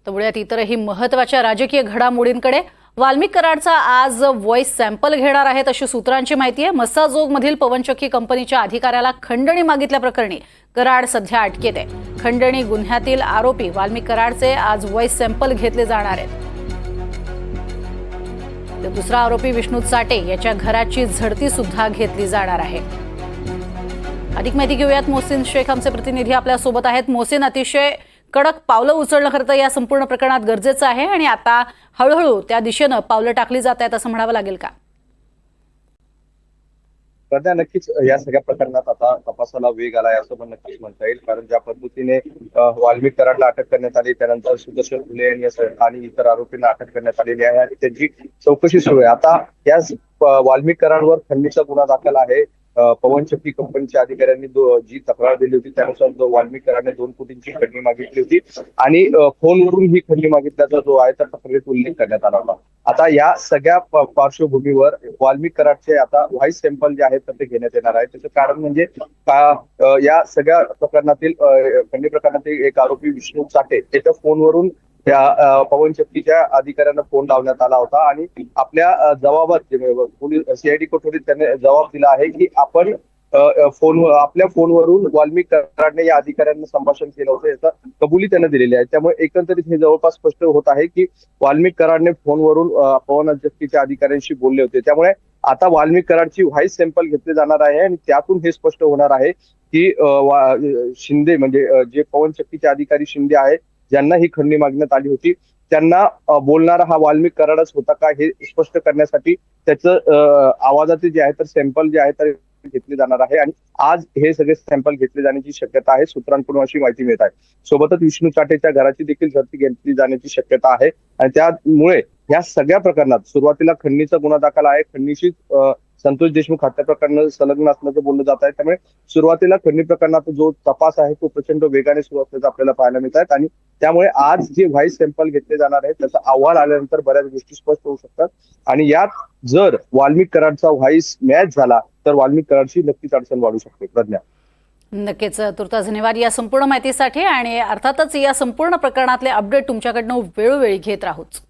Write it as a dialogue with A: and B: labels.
A: तर इतरही महत्त्वाच्या राजकीय घडामोडींकडे वाल्मिक कराडचा आज व्हॉइस सॅम्पल घेणार आहेत अशी सूत्रांची माहिती आहे। मस्साजोगमधील पवनचक्की कंपनीच्या अधिकाऱ्याला खंडणी मागितल्या प्रकरणी कराड सध्या अटकेत आहे। खंडणी गुन्ह्यातील आरोपी वाल्मिक कराडचे आज व्हॉइस सॅम्पल घेतले जाणार आहेत। तर दुसरा आरोपी विष्णू चाटे याच्या घराची झडती सुद्धा घेतली जाणार आहे। अधिक माहिती घेऊयात। मोहसिन शेख आमचे प्रतिनिधी आपल्या सोबत आहेत। मोहसिन, अतिशय कडक पावलं उचलणं खरं तर या संपूर्ण प्रकरणात गरजेचं आहे आणि आता हळूहळू त्या दिशेनं पावलं टाकली जात आहेत असं म्हणावं लागेल का?
B: सध्या नक्कीच या सगळ्या प्रकरणात आता तपासाला वेग आलाय असं पण नक्कीच म्हणता येईल। कारण ज्या पद्धतीने वाल्मिक कराडला अटक करण्यात आली, त्यानंतर सुदर्शन फुले आणि इतर आरोपींना अटक करण्यात आलेली आहे आणि त्यांची चौकशी सुरू आहे। आता या वाल्मिक कराडवर खंडणीचा गुन्हा दाखल आहे। पवनचक्की कंपनीच्या अधिकाऱ्यांनी जी तक्रार दिली होती त्यानुसार वाल्मिक कराडने 2 कोटींची खंडणी मागितली होती आणि फोनवरून ही खंडणी मागितल्याचा जो आहे त्या तक्रारीत उल्लेख करण्यात आला होता। आता या सगळ्या पार्श्वभूमीवर वाल्मिक कराडचे आता व्हॉइस सॅम्पल जे आहेत तर ते घेण्यात येणार आहे। त्याचं कारण म्हणजे या सगळ्या प्रकरणातील खंडणी प्रकरणातील एक आरोपी विष्णू चाटे त्याच्या फोनवरून त्या पवनचक्कीच्या अधिकाऱ्यांना फोन लावण्यात आला होता आणि आपल्या जबाबात पोलीस सीआयडी कोठडीत त्यांनी जबाब दिला आहे की आपण आपल्या फोनवरून वाल्मिक कराडने या अधिकाऱ्यांना संभाषण केलं होतं याचा कबुली त्यांना दिलेली आहे। त्यामुळे एकंदरीत हे जवळपास स्पष्ट होत आहे की वाल्मिक कराडने फोनवरून पवनचक्कीच्या अधिकाऱ्यांशी बोलले होते। त्यामुळे आता वाल्मिक कराडची व्हॉइस सॅम्पल घेतले जाणार आहे आणि त्यातून हे स्पष्ट होणार आहे की शिंदे म्हणजे जे पवनचक्कीचे अधिकारी शिंदे आहे ज्यांना ही खंडणी मागण्यात आली होती त्यांना बोलणारा हा वाल्मिक कराडच होता का हे स्पष्ट करण्यासाठी त्याचं आवाजाचे जे आहे तर सॅम्पल जे आहे तर घेतले जाणार आहे आणि आज हे सगळे सॅम्पल घेतले जाण्याची शक्यता आहे, सूत्रांकडून अशी माहिती मिळत आहे। सोबतच विष्णू चाटेच्या घराची देखील झडती घेतली जाण्याची शक्यता आहे आणि त्यामुळे या सगळ्या प्रकरणात सुरुवातीला खंडणीचा गुन्हा दाखल आहे। खंडणीशी संतोष देशमुख हत्या प्रकरण संलग्न असल्याचं बोललं जात आहे। त्यामुळे सुरुवातीला खंडणी प्रकरणाचा जो तपास आहे तो प्रचंड वेगाने सुरू असल्याचं आपल्याला पाहायला मिळत आहे आणि त्यामुळे आज जे व्हॉइस सॅम्पल घेतले जाणार आहे त्याचा अहवाल आल्यानंतर बऱ्याच गोष्टी स्पष्ट होऊ शकतात आणि यात जर वाल्मिक कराडचा व्हॉइस मॅच झाला तर वाल्मिक कराडची नक्कीच अडचण वाढू शकते। प्रज्ञा,
A: नक्कीच तुर्तास धन्यवाद या संपूर्ण माहितीसाठी आणि अर्थातच या संपूर्ण प्रकरणातले अपडेट तुमच्याकडनं वेळोवेळी घेत राहूच।